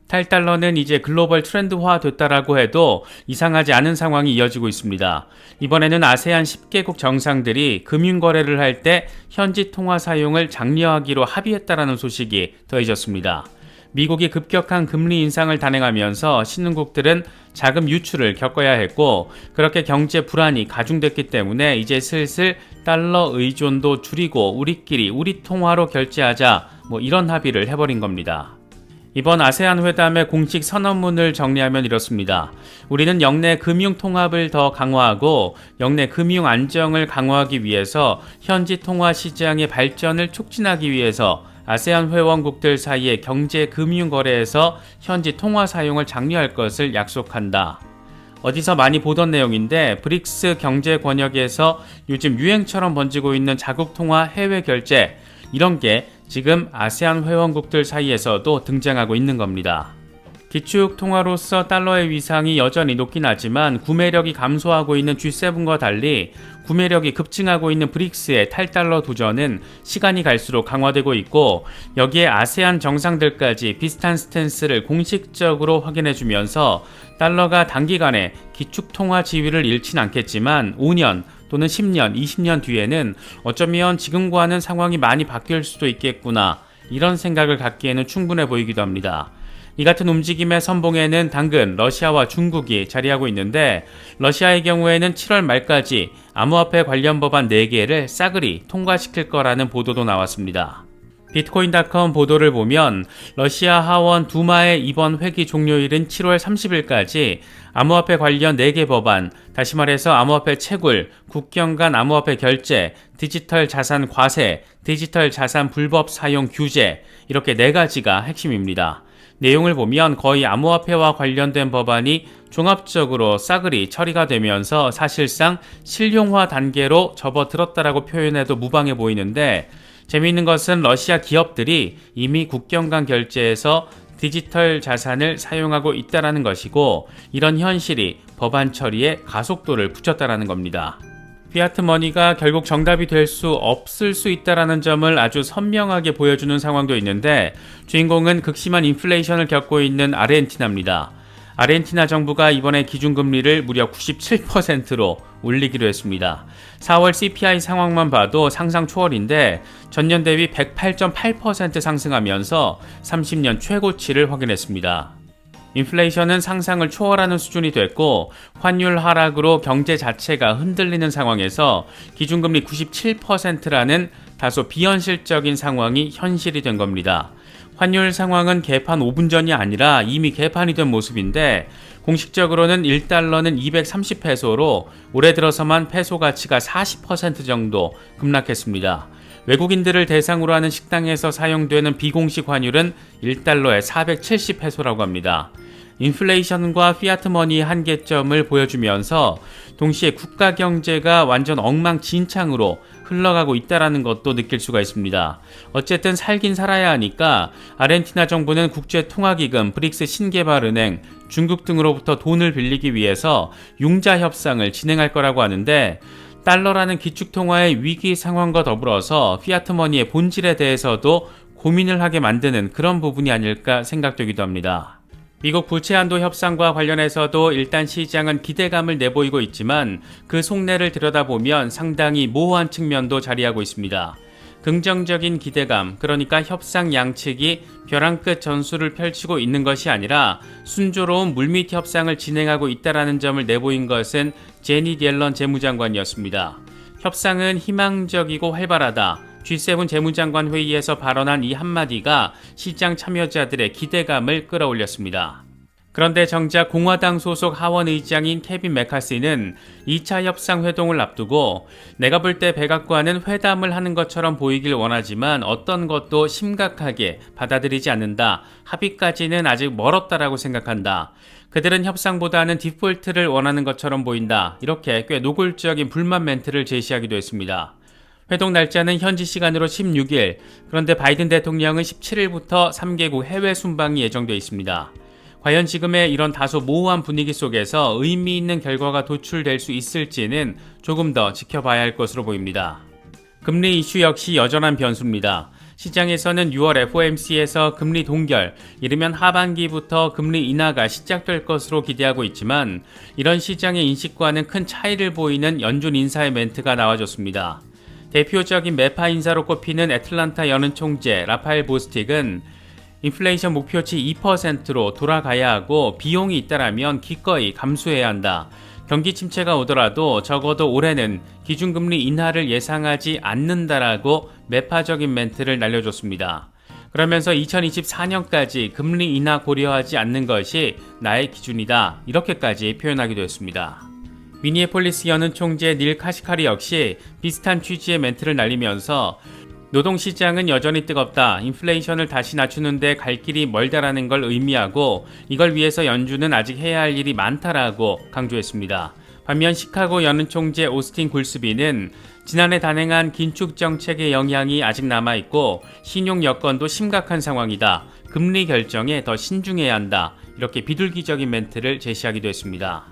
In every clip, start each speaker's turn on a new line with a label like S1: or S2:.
S1: 탈달러는 이제 글로벌 트렌드화 됐다라고 해도 이상하지 않은 상황이 이어지고 있습니다. 이번에는 아세안 10개국 정상들이 금융거래를 할 때 현지 통화 사용을 장려하기로 합의했다라는 소식이 더해졌습니다. 미국이 급격한 금리 인상을 단행하면서 신흥국들은 자금 유출을 겪어야 했고, 그렇게 경제 불안이 가중됐기 때문에 이제 슬슬 달러 의존도 줄이고 우리끼리 우리 통화로 결제하자, 이런 합의를 해버린 겁니다. 이번 아세안 회담의 공식 선언문을 정리하면 이렇습니다. 우리는 영내 금융 통합을 더 강화하고 영내 금융 안정을 강화하기 위해서 현지 통화 시장의 발전을 촉진하기 위해서 아세안 회원국들 사이의 경제 금융 거래에서 현지 통화 사용을 장려할 것을 약속한다. 어디서 많이 보던 내용인데, 브릭스 경제 권역에서 요즘 유행처럼 번지고 있는 자국 통화 해외 결제, 이런 게 지금 아세안 회원국들 사이에서도 등장하고 있는 겁니다. 기축 통화로서 달러의 위상이 여전히 높긴 하지만 구매력이 감소하고 있는 G7과 달리 구매력이 급증하고 있는 브릭스의 탈달러 도전은 시간이 갈수록 강화되고 있고, 여기에 아세안 정상들까지 비슷한 스탠스를 공식적으로 확인해주면서 달러가 단기간에 기축 통화 지위를 잃진 않겠지만 5년 또는 10년, 20년 뒤에는 어쩌면 지금과는 상황이 많이 바뀔 수도 있겠구나, 이런 생각을 갖기에는 충분해 보이기도 합니다. 이 같은 움직임의 선봉에는 당근 러시아와 중국이 자리하고 있는데, 러시아의 경우에는 7월 말까지 암호화폐 관련 법안 4개를 싸그리 통과시킬 거라는 보도도 나왔습니다. 비트코인.com 보도를 보면 러시아 하원 두마의 이번 회기 종료일은 7월 30일까지 암호화폐 관련 4개 법안, 다시 말해서 암호화폐 채굴, 국경 간 암호화폐 결제, 디지털 자산 과세, 디지털 자산 불법 사용 규제, 이렇게 4가지가 핵심입니다. 내용을 보면 거의 암호화폐와 관련된 법안이 종합적으로 싸그리 처리가 되면서 사실상 실용화 단계로 접어들었다라고 표현해도 무방해 보이는데, 재미있는 것은 러시아 기업들이 이미 국경 간 결제에서 디지털 자산을 사용하고 있다는 것이고, 이런 현실이 법안 처리에 가속도를 붙였다는 겁니다. 피아트 머니가 결국 정답이 될 수 없을 수 있다는 점을 아주 선명하게 보여주는 상황도 있는데, 주인공은 극심한 인플레이션을 겪고 있는 아르헨티나입니다. 아르헨티나 정부가 이번에 기준금리를 무려 97%로 올리기로 했습니다. 4월 CPI 상황만 봐도 상상 초월인데 전년 대비 108.8% 상승하면서 30년 최고치를 확인했습니다. 인플레이션은 상상을 초월하는 수준이 됐고, 환율 하락으로 경제 자체가 흔들리는 상황에서 기준금리 97%라는 다소 비현실적인 상황이 현실이 된 겁니다. 환율 상황은 개판 5분 전이 아니라 이미 개판이 된 모습인데, 공식적으로는 1달러는 230페소로 올해 들어서만 페소 가치가 40% 정도 급락했습니다. 외국인들을 대상으로 하는 식당에서 사용되는 비공식 환율은 1달러에 470페소라고 합니다. 인플레이션과 피아트머니의 한계점을 보여주면서 동시에 국가 경제가 완전 엉망진창으로 흘러가고 있다는 것도 느낄 수가 있습니다. 어쨌든 살긴 살아야 하니까 아르헨티나 정부는 국제통화기금, 브릭스 신개발은행, 중국 등으로부터 돈을 빌리기 위해서 융자 협상을 진행할 거라고 하는데, 달러라는 기축통화의 위기 상황과 더불어서 피아트머니의 본질에 대해서도 고민을 하게 만드는 그런 부분이 아닐까 생각되기도 합니다. 미국 부채 한도 협상과 관련해서도 일단 시장은 기대감을 내보이고 있지만 그 속내를 들여다보면 상당히 모호한 측면도 자리하고 있습니다. 긍정적인 기대감, 그러니까 협상 양측이 벼랑 끝 전술을 펼치고 있는 것이 아니라 순조로운 물밑 협상을 진행하고 있다는 점을 내보인 것은 제닛 옐런 재무장관이었습니다. 협상은 희망적이고 활발하다. G7 재무장관 회의에서 발언한 이 한마디가 시장 참여자들의 기대감을 끌어올렸습니다. 그런데 정작 공화당 소속 하원 의장인 케빈 메카시는 2차 협상 회동을 앞두고 내가 볼 때 백악관은 회담을 하는 것처럼 보이길 원하지만 어떤 것도 심각하게 받아들이지 않는다. 합의까지는 아직 멀었다라고 생각한다. 그들은 협상보다는 디폴트를 원하는 것처럼 보인다. 이렇게 꽤 노골적인 불만 멘트를 제시하기도 했습니다. 회동 날짜는 현지 시간으로 16일, 그런데 바이든 대통령은 17일부터 3개국 해외 순방이 예정돼 있습니다. 과연 지금의 이런 다소 모호한 분위기 속에서 의미 있는 결과가 도출될 수 있을지는 조금 더 지켜봐야 할 것으로 보입니다. 금리 이슈 역시 여전한 변수입니다. 시장에서는 6월 FOMC에서 금리 동결, 이르면 하반기부터 금리 인하가 시작될 것으로 기대하고 있지만 이런 시장의 인식과는 큰 차이를 보이는 연준 인사의 멘트가 나와줬습니다. 대표적인 매파 인사로 꼽히는 애틀란타 연은 총재 라파엘 보스틱은 인플레이션 목표치 2%로 돌아가야 하고 비용이 잇따라면 기꺼이 감수해야 한다. 경기 침체가 오더라도 적어도 올해는 기준금리 인하를 예상하지 않는다라고 매파적인 멘트를 날려줬습니다. 그러면서 2024년까지 금리 인하 고려하지 않는 것이 나의 기준이다. 이렇게까지 표현하기도 했습니다. 미니애폴리스 연은 총재 닐 카시카리 역시 비슷한 취지의 멘트를 날리면서 노동시장은 여전히 뜨겁다. 인플레이션을 다시 낮추는데 갈 길이 멀다라는 걸 의미하고 이걸 위해서 연준은 아직 해야 할 일이 많다라고 강조했습니다. 반면 시카고 연은 총재 오스틴 굴스비는 지난해 단행한 긴축 정책의 영향이 아직 남아있고 신용 여건도 심각한 상황이다. 금리 결정에 더 신중해야 한다. 이렇게 비둘기적인 멘트를 제시하기도 했습니다.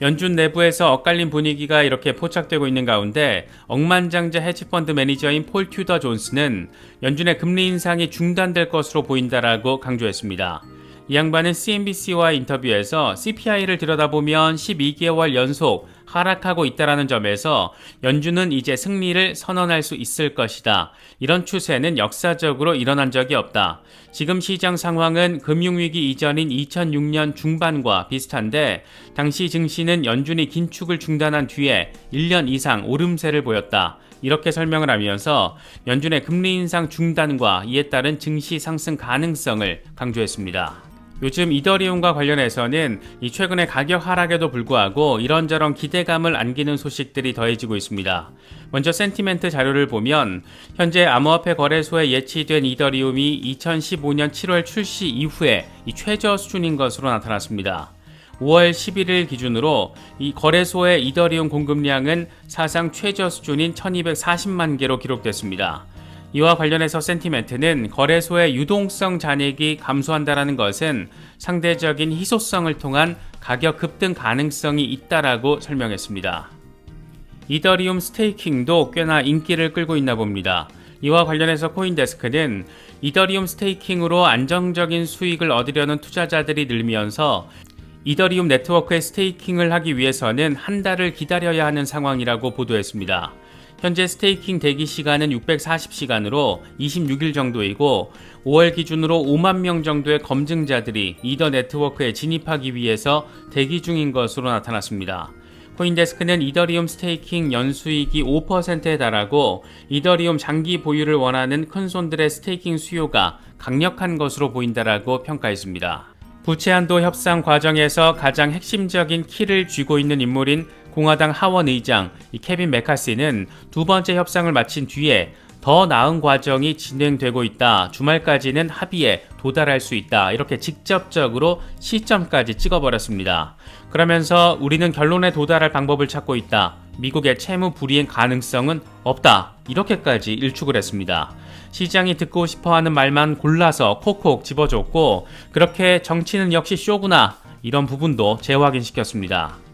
S1: 연준 내부에서 엇갈린 분위기가 이렇게 포착되고 있는 가운데 억만장자 헤지펀드 매니저인 폴 튜더 존스는 연준의 금리 인상이 중단될 것으로 보인다라고 강조했습니다. 이 양반은 CNBC와 인터뷰에서 CPI를 들여다보면 12개월 연속 하락하고 있다는 점에서 연준은 이제 승리를 선언할 수 있을 것이다. 이런 추세는 역사적으로 일어난 적이 없다. 지금 시장 상황은 금융위기 이전인 2006년 중반과 비슷한데 당시 증시는 연준이 긴축을 중단한 뒤에 1년 이상 오름세를 보였다. 이렇게 설명을 하면서 연준의 금리 인상 중단과 이에 따른 증시 상승 가능성을 강조했습니다. 요즘 이더리움과 관련해서는 이 최근의 가격 하락에도 불구하고 이런저런 기대감을 안기는 소식들이 더해지고 있습니다. 먼저 센티멘트 자료를 보면 현재 암호화폐 거래소에 예치된 이더리움이 2015년 7월 출시 이후에 이 최저 수준인 것으로 나타났습니다. 5월 11일 기준으로 이 거래소의 이더리움 공급량은 사상 최저 수준인 1240만 개로 기록됐습니다. 이와 관련해서 센티멘트는 거래소의 유동성 잔액이 감소한다는 것은 상대적인 희소성을 통한 가격 급등 가능성이 있다라고 설명했습니다. 이더리움 스테이킹도 꽤나 인기를 끌고 있나 봅니다. 이와 관련해서 코인데스크는 이더리움 스테이킹으로 안정적인 수익을 얻으려는 투자자들이 늘면서 이더리움 네트워크의 스테이킹을 하기 위해서는 한 달을 기다려야 하는 상황이라고 보도했습니다. 현재 스테이킹 대기 시간은 640시간으로 26일 정도이고 5월 기준으로 5만 명 정도의 검증자들이 이더 네트워크에 진입하기 위해서 대기 중인 것으로 나타났습니다. 코인데스크는 이더리움 스테이킹 연수익이 5%에 달하고 이더리움 장기 보유를 원하는 큰손들의 스테이킹 수요가 강력한 것으로 보인다라고 평가했습니다. 부채 한도 협상 과정에서 가장 핵심적인 키를 쥐고 있는 인물인 공화당 하원 의장 케빈 메카시는 두 번째 협상을 마친 뒤에 더 나은 과정이 진행되고 있다. 주말까지는 합의에 도달할 수 있다. 이렇게 직접적으로 시점까지 찍어버렸습니다. 그러면서 우리는 결론에 도달할 방법을 찾고 있다. 미국의 채무 불이행 가능성은 없다. 이렇게까지 일축을 했습니다. 시장이 듣고 싶어하는 말만 골라서 콕콕 집어줬고 그렇게 정치는 역시 쇼구나. 이런 부분도 재확인시켰습니다.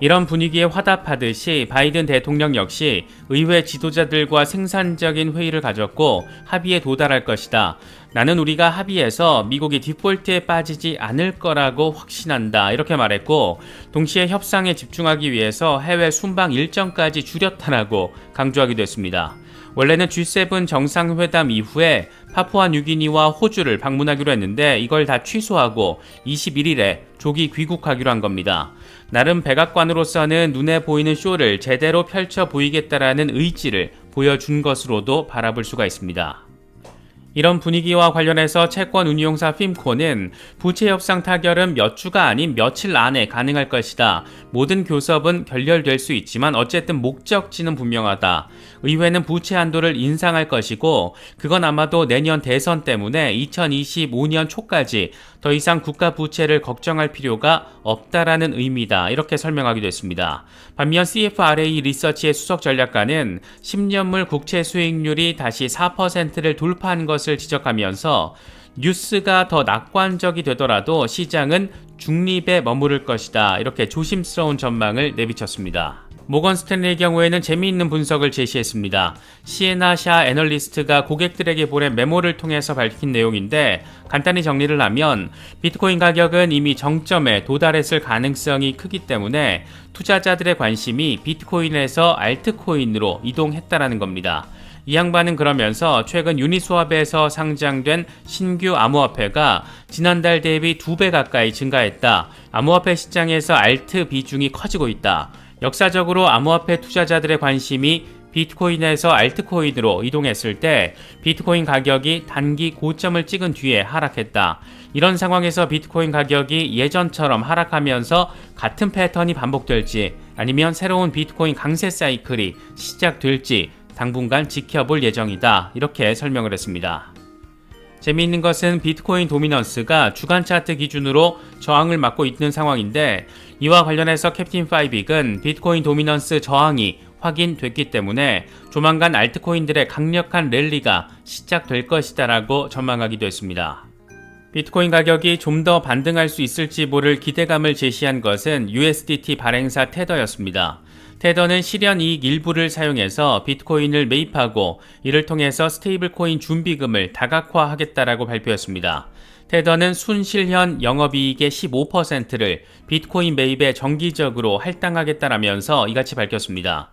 S1: 이런 분위기에 화답하듯이 바이든 대통령 역시 의회 지도자들과 생산적인 회의를 가졌고 합의에 도달할 것이다. 나는 우리가 합의해서 미국이 디폴트에 빠지지 않을 거라고 확신한다. 이렇게 말했고 동시에 협상에 집중하기 위해서 해외 순방 일정까지 줄였다라고 강조하기도 했습니다. 원래는 G7 정상회담 이후에 파푸아뉴기니와 호주를 방문하기로 했는데 이걸 다 취소하고 21일에 조기 귀국하기로 한 겁니다. 나름 백악관으로서는 눈에 보이는 쇼를 제대로 펼쳐 보이겠다라는 의지를 보여준 것으로도 바라볼 수가 있습니다. 이런 분위기와 관련해서 채권운용사 핌코는 부채 협상 타결은 몇 주가 아닌 며칠 안에 가능할 것이다. 모든 교섭은 결렬될 수 있지만 어쨌든 목적지는 분명하다. 의회는 부채 한도를 인상할 것이고 그건 아마도 내년 대선 때문에 2025년 초까지 더 이상 국가 부채를 걱정할 필요가 없다라는 의미다. 이렇게 설명하기도 했습니다. 반면 CFRA 리서치의 수석 전략가는 10년물 국채 수익률이 다시 4%를 돌파한 것을 지적하면서 뉴스가 더 낙관적이 되더라도 시장은 중립에 머무를 것이다. 이렇게 조심스러운 전망을 내비쳤습니다. 모건 스탠리의 경우에는 재미있는 분석을 제시했습니다. 시에나 샤 애널리스트가 고객들에게 보낸 메모를 통해서 밝힌 내용인데 간단히 정리를 하면 비트코인 가격은 이미 정점에 도달했을 가능성이 크기 때문에 투자자들의 관심이 비트코인에서 알트코인으로 이동했다라는 겁니다. 이 양반은 그러면서 최근 유니스왑에서 상장된 신규 암호화폐가 지난달 대비 2배 가까이 증가했다. 암호화폐 시장에서 알트 비중이 커지고 있다. 역사적으로 암호화폐 투자자들의 관심이 비트코인에서 알트코인으로 이동했을 때 비트코인 가격이 단기 고점을 찍은 뒤에 하락했다. 이런 상황에서 비트코인 가격이 예전처럼 하락하면서 같은 패턴이 반복될지 아니면 새로운 비트코인 강세 사이클이 시작될지 당분간 지켜볼 예정이다. 이렇게 설명을 했습니다. 재미있는 것은 비트코인 도미넌스가 주간 차트 기준으로 저항을 맞고 있는 상황인데 이와 관련해서 캡틴 파이빅은 비트코인 도미넌스 저항이 확인됐기 때문에 조만간 알트코인들의 강력한 랠리가 시작될 것이다 라고 전망하기도 했습니다. 비트코인 가격이 좀 더 반등할 수 있을지 모를 기대감을 제시한 것은 USDT 발행사 테더였습니다. 테더는 실현 이익 일부를 사용해서 비트코인을 매입하고 이를 통해서 스테이블코인 준비금을 다각화하겠다라고 발표했습니다. 테더는 순실현 영업이익의 15%를 비트코인 매입에 정기적으로 할당하겠다라면서 이같이 밝혔습니다.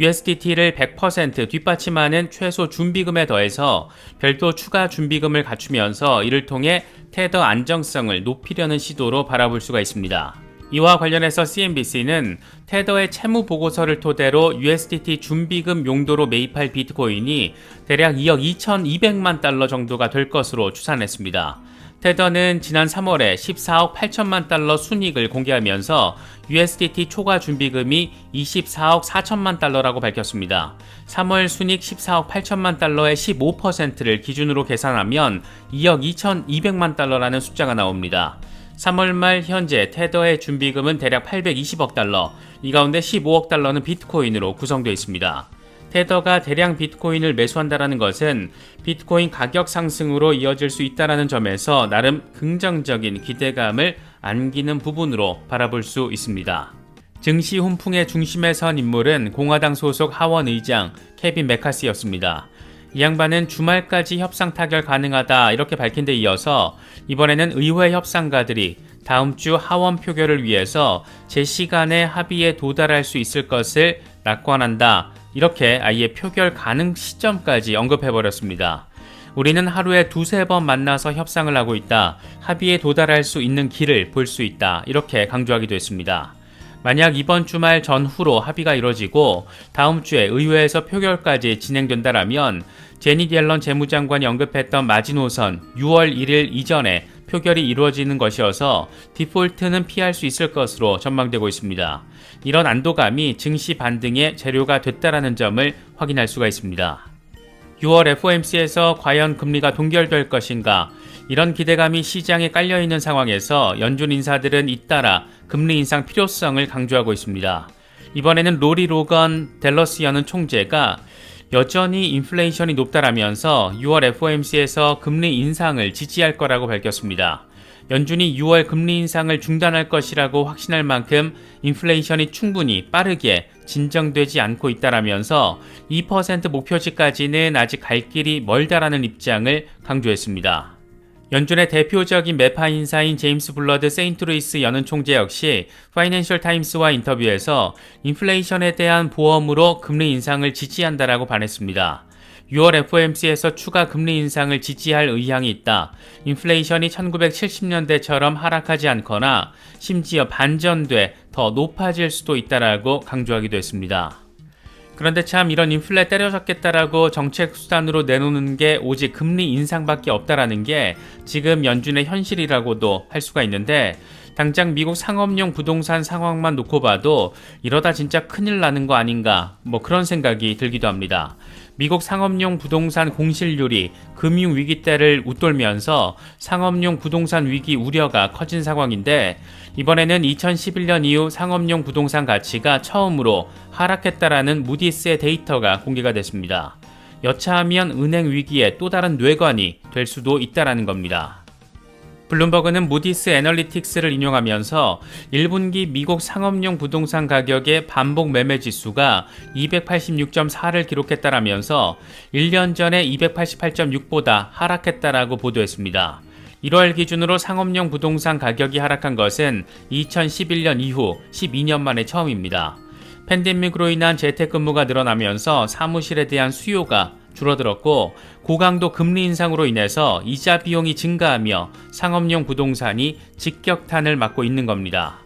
S1: USDT를 100% 뒷받침하는 최소 준비금에 더해서 별도 추가 준비금을 갖추면서 이를 통해 테더 안정성을 높이려는 시도로 바라볼 수가 있습니다. 이와 관련해서 CNBC는 테더의 채무 보고서를 토대로 USDT 준비금 용도로 매입할 비트코인이 대략 2억 2,200만 달러 정도가 될 것으로 추산했습니다. 테더는 지난 3월에 14억 8천만 달러 순이익을 공개하면서 USDT 초과 준비금이 24억 4천만 달러라고 밝혔습니다. 3월 순이익 14억 8천만 달러의 15%를 기준으로 계산하면 2억 2,200만 달러라는 숫자가 나옵니다. 3월 말 현재 테더의 준비금은 대략 820억 달러, 이 가운데 15억 달러는 비트코인으로 구성되어 있습니다. 테더가 대량 비트코인을 매수한다는 것은 비트코인 가격 상승으로 이어질 수 있다는 점에서 나름 긍정적인 기대감을 안기는 부분으로 바라볼 수 있습니다. 증시 훈풍의 중심에 선 인물은 공화당 소속 하원 의장 케빈 메카시였습니다. 이 양반은 주말까지 협상 타결 가능하다 이렇게 밝힌 데 이어서 이번에는 의회 협상가들이 다음 주 하원 표결을 위해서 제 시간에 합의에 도달할 수 있을 것을 낙관한다. 이렇게 아예 표결 가능 시점까지 언급해버렸습니다. 우리는 하루에 2-3번 만나서 협상을 하고 있다. 합의에 도달할 수 있는 길을 볼 수 있다. 이렇게 강조하기도 했습니다. 만약 이번 주말 전후로 합의가 이뤄지고 다음 주에 의회에서 표결까지 진행된다라면 제닛 옐런 재무장관이 언급했던 마지노선 6월 1일 이전에 표결이 이루어지는 것이어서 디폴트는 피할 수 있을 것으로 전망되고 있습니다. 이런 안도감이 증시 반등의 재료가 됐다라는 점을 확인할 수가 있습니다. 6월 FOMC에서 과연 금리가 동결될 것인가? 이런 기대감이 시장에 깔려있는 상황에서 연준 인사들은 잇따라 금리 인상 필요성을 강조하고 있습니다. 이번에는 로리 로건 댈러스 여는 총재가 여전히 인플레이션이 높다라면서 6월 FOMC에서 금리 인상을 지지할 거라고 밝혔습니다. 연준이 6월 금리 인상을 중단할 것이라고 확신할 만큼 인플레이션이 충분히 빠르게 진정되지 않고 있다라면서 2% 목표치까지는 아직 갈 길이 멀다라는 입장을 강조했습니다. 연준의 대표적인 매파 인사인 제임스 블러드 세인트루이스 여는 총재 역시 파이낸셜 타임스와 인터뷰에서 인플레이션에 대한 보험으로 금리 인상을 지지한다라고 반했습니다. 6월 FOMC에서 추가 금리 인상을 지지할 의향이 있다. 인플레이션이 1970년대처럼 하락하지 않거나 심지어 반전돼 더 높아질 수도 있다라고 강조하기도 했습니다. 그런데 참 이런 인플레 때려잡겠다라고 정책 수단으로 내놓는 게 오직 금리 인상밖에 없다라는 게 지금 연준의 현실이라고도 할 수가 있는데 당장 미국 상업용 부동산 상황만 놓고 봐도 이러다 진짜 큰일 나는 거 아닌가 그런 생각이 들기도 합니다. 미국 상업용 부동산 공실률이 금융위기 때를 웃돌면서 상업용 부동산 위기 우려가 커진 상황인데 이번에는 2011년 이후 상업용 부동산 가치가 처음으로 하락했다라는 무디스의 데이터가 공개가 됐습니다. 여차하면 은행 위기에 또 다른 뇌관이 될 수도 있다라는 겁니다. 블룸버그는 무디스 애널리틱스를 인용하면서 1분기 미국 상업용 부동산 가격의 반복 매매 지수가 286.4를 기록했다라면서 1년 전에 288.6보다 하락했다라고 보도했습니다. 1월 기준으로 상업용 부동산 가격이 하락한 것은 2011년 이후 12년 만에 처음입니다. 팬데믹으로 인한 재택근무가 늘어나면서 사무실에 대한 수요가 줄어들었고 고강도 금리 인상으로 인해서 이자 비용이 증가하며 상업용 부동산이 직격탄을 맞고 있는 겁니다.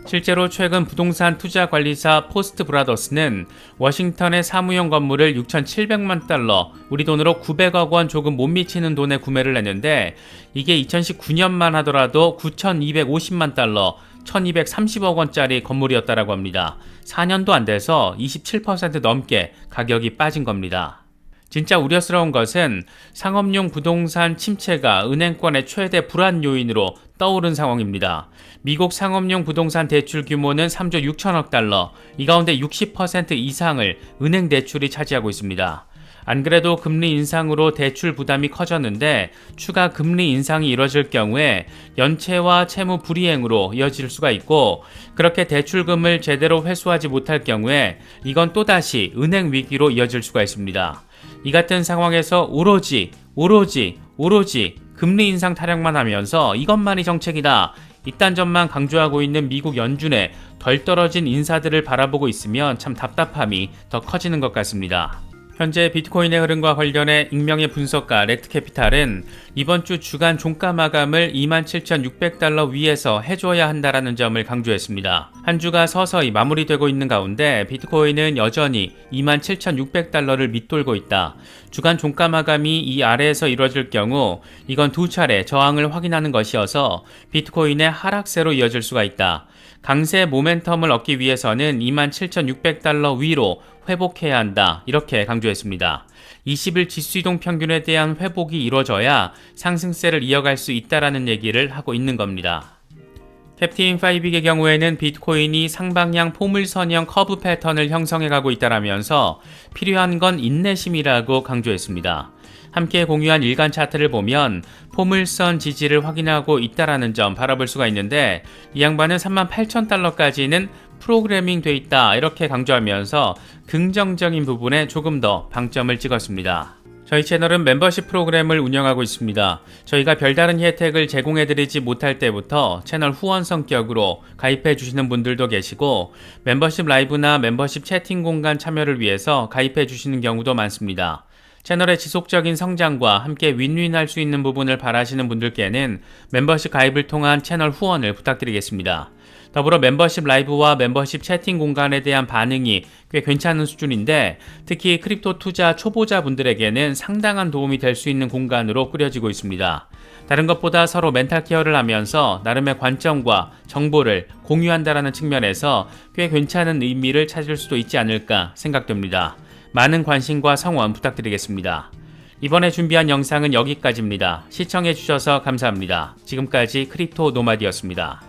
S1: 실제로 최근 부동산 투자 관리사 포스트 브라더스는 워싱턴의 사무용 건물을 6,700만 달러, 우리 돈으로 900억 원 조금 못 미치는 돈에 구매를 했는데 이게 2019년만 하더라도 9,250만 달러, 1,230억 원짜리 건물이었다라고 합니다. 4년도 안 돼서 27% 넘게 가격이 빠진 겁니다. 진짜 우려스러운 것은 상업용 부동산 침체가 은행권의 최대 불안 요인으로 떠오른 상황입니다. 미국 상업용 부동산 대출 규모는 3조 6천억 달러, 이 가운데 60% 이상을 은행 대출이 차지하고 있습니다. 안 그래도 금리 인상으로 대출 부담이 커졌는데 추가 금리 인상이 이뤄질 경우에 연체와 채무 불이행으로 이어질 수가 있고 그렇게 대출금을 제대로 회수하지 못할 경우에 이건 또다시 은행 위기로 이어질 수가 있습니다. 이 같은 상황에서 오로지 금리 인상 타령만 하면서 이것만이 정책이다. 이딴 점만 강조하고 있는 미국 연준의 덜 떨어진 인사들을 바라보고 있으면 참 답답함이 더 커지는 것 같습니다. 현재 비트코인의 흐름과 관련해 익명의 분석가 레트캐피탈은 이번 주 주간 종가 마감을 27,600달러 위에서 해줘야 한다라는 점을 강조했습니다. 한 주가 서서히 마무리되고 있는 가운데 비트코인은 여전히 27,600달러를 밑돌고 있다. 주간 종가 마감이 이 아래에서 이루어질 경우 이건 두 차례 저항을 확인하는 것이어서 비트코인의 하락세로 이어질 수가 있다. 강세 모멘텀을 얻기 위해서는 27,600달러 위로 회복해야 한다. 이렇게 강조했습니다. 20일 지수이동 평균에 대한 회복이 이루어져야 상승세를 이어갈 수 있다라는 얘기를 하고 있는 겁니다. 캡틴 파이빅의 경우에는 비트코인이 상방향 포물선형 커브 패턴을 형성해가고 있다라면서 필요한 건 인내심이라고 강조했습니다. 함께 공유한 일간 차트를 보면 포물선 지지를 확인하고 있다라는 점 바라볼 수가 있는데 이 양반은 38,000달러까지는 프로그래밍 돼 있다 이렇게 강조하면서 긍정적인 부분에 조금 더 방점을 찍었습니다. 저희 채널은 멤버십 프로그램을 운영하고 있습니다. 저희가 별다른 혜택을 제공해드리지 못할 때부터 채널 후원 성격으로 가입해 주시는 분들도 계시고 멤버십 라이브나 멤버십 채팅 공간 참여를 위해서 가입해 주시는 경우도 많습니다. 채널의 지속적인 성장과 함께 윈윈할 수 있는 부분을 바라시는 분들께는 멤버십 가입을 통한 채널 후원을 부탁드리겠습니다. 더불어 멤버십 라이브와 멤버십 채팅 공간에 대한 반응이 꽤 괜찮은 수준인데 특히 크립토 투자 초보자 분들에게는 상당한 도움이 될 수 있는 공간으로 꾸려지고 있습니다. 다른 것보다 서로 멘탈 케어를 하면서 나름의 관점과 정보를 공유한다라는 측면에서 꽤 괜찮은 의미를 찾을 수도 있지 않을까 생각됩니다. 많은 관심과 성원 부탁드리겠습니다. 이번에 준비한 영상은 여기까지입니다. 시청해주셔서 감사합니다. 지금까지 크립토 노마디였습니다.